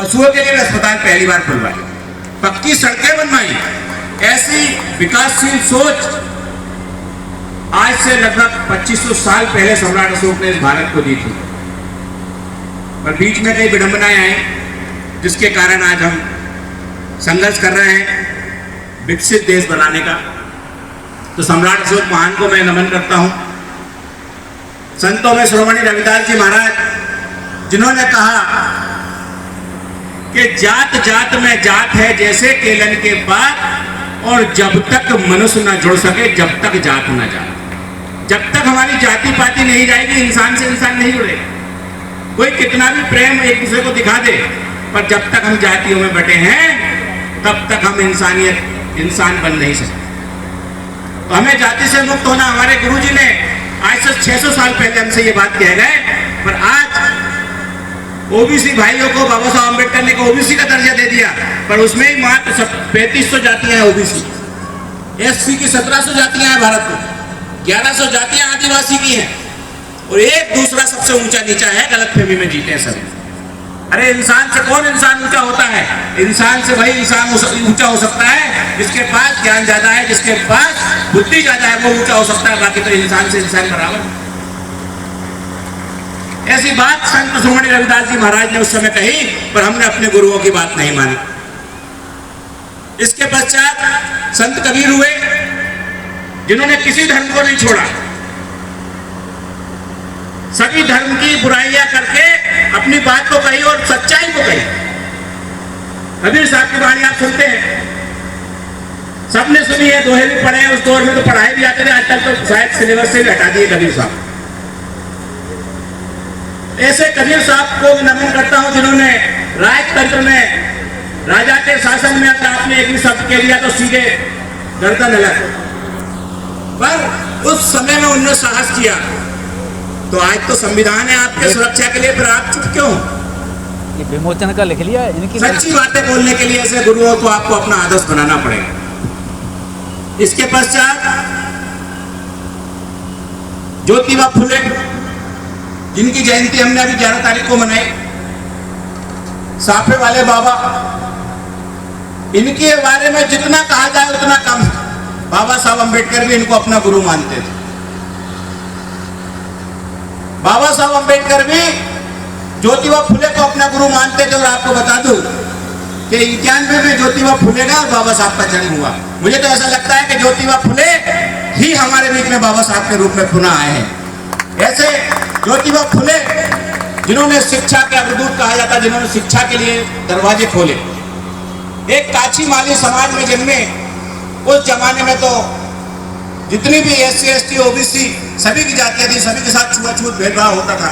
पशुओं के लिए भी अस्पताल पहली बार खुलवाए, पक्की सड़कें बनवाई। ऐसी विकासशील सोच आज से लगभग 2500 साल पहले सम्राट अशोक ने इस भारत को दी थी। पर बीच में कई विडंबनाएं आई जिसके कारण आज हम संघर्ष कर रहे हैं विकसित देश बनाने का। तो सम्राट अशोक महान को मैं नमन करता हूं। संतों में शिरोमणि रविदास जी महाराज जिन्होंने कहा कि जात जात में जात है जैसे केलन के बाद, और जब तक मनुष्य न जुड़ सके जब तक जात न जाए। जब तक हमारी जाति पाति नहीं जाएगी, इंसान से इंसान नहीं जुड़ेगा। कोई कितना भी प्रेम एक दूसरे को दिखा दे, पर जब तक हम जातियों में बटे हैं तब तक हम इंसान बन नहीं सकते। तो हमें जाति से मुक्त होना, हमारे गुरुजी ने आज से 600 साल पहले हमसे ये बात कह गए, पर आज ओबीसी भाइयों को बाबा साहब अम्बेडकर ने ओबीसी का दर्जा दे दिया, पर उसमें ही मात्र 3500 जातियां हैं ओबीसी। एससी की 1700 जातियां हैं भारत में, 1100 जातियां आदिवासी की हैं, और एक दूसरा सबसे ऊंचा नीचा है, गलतफहमी में जीते हैं सब। अरे इंसान से कौन इंसान ऊंचा होता है? इंसान से वही इंसान ऊंचा हो सकता है जिसके पास ज्ञान ज्यादा है, जिसके पास बुद्धि ज्यादा है, वो ऊंचा हो सकता है। बाकी तो इंसान से इंसान बराबर। ऐसी बात संत शिरोमणि रविदास जी महाराज ने उस समय कही, पर हमने अपने गुरुओं की बात नहीं मानी। इसके पश्चात संत कबीर हुए जिन्होंने किसी धर्म को नहीं छोड़ा, सभी धर्म की बुराइयां करके अपनी बात को कही और सच्चाई को कही। कबीर साहब की वाणी आप सुनते हैं, सबने सुनी है, दोहे भी पढ़े हैं। उस दौर में तो पढ़ाए भी आते थे, आजकल तो शायद सिलेबस से भी हटा दिए कबीर साहब। ऐसे कबीर साहब को नमन करता हूं जिन्होंने राजतंत्र में, राजा के शासन में अगर आपने एक भी शब्द कह दिया तो सीधे गर्दन अलग। पर उस समय में उन्होंने साहस किया। तो आज तो संविधान है आपके सुरक्षा के लिए, फिर आप चुप क्यों? ये विमोचन का लिख लिया इनकी। सच्ची बातें बोलने के लिए ऐसे गुरुओं को आपको अपना आदर्श बनाना पड़ेगा। इसके पश्चात ज्योतिबा फुले, जिनकी जयंती हमने अभी 11 तारीख को मनाई, साफे वाले बाबा, इनके बारे में जितना कहा जाए उतना कम। बाबा साहब अम्बेडकर भी इनको अपना गुरु मानते थे। बाबा साहब अम्बेडकर भी ज्योतिबा फुले को अपना गुरु मानते थे। और आपको बता दूं कि 91 में ज्योतिबा फुले का और बाबा साहब का जन्म हुआ। मुझे तो ऐसा लगता है कि ज्योतिबा फुले ही हमारे बीच में बाबा साहब के रूप में पुनः आए हैं। ऐसे ज्योतिबा फुले जिन्होंने शिक्षा के अग्रदूत कहा जाता, जिन्होंने शिक्षा के लिए दरवाजे खोले, एक काछी माली समाज में जन्मे। उस जमाने में तो जितनी भी SC ST OBC सभी की जातियां थी, सभी के साथ छुआछूत भेदभाव होता था।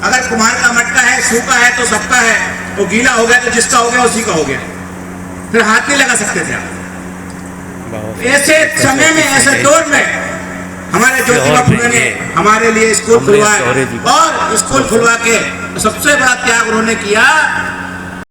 अगर कुम्हार का मटका है, सूखा है तो सबका है, तो गीला हो गया तो जिसका हो गया उसी का हो गया, फिर हाथ नहीं लगा सकते थे आप। ऐसे समय में, ऐसे दौर में हमारे ज्योतिबा फुले ने हमारे लिए स्कूल खुलवाए, और स्कूल खुलवा के सबसे बड़ा त्याग उन्होंने किया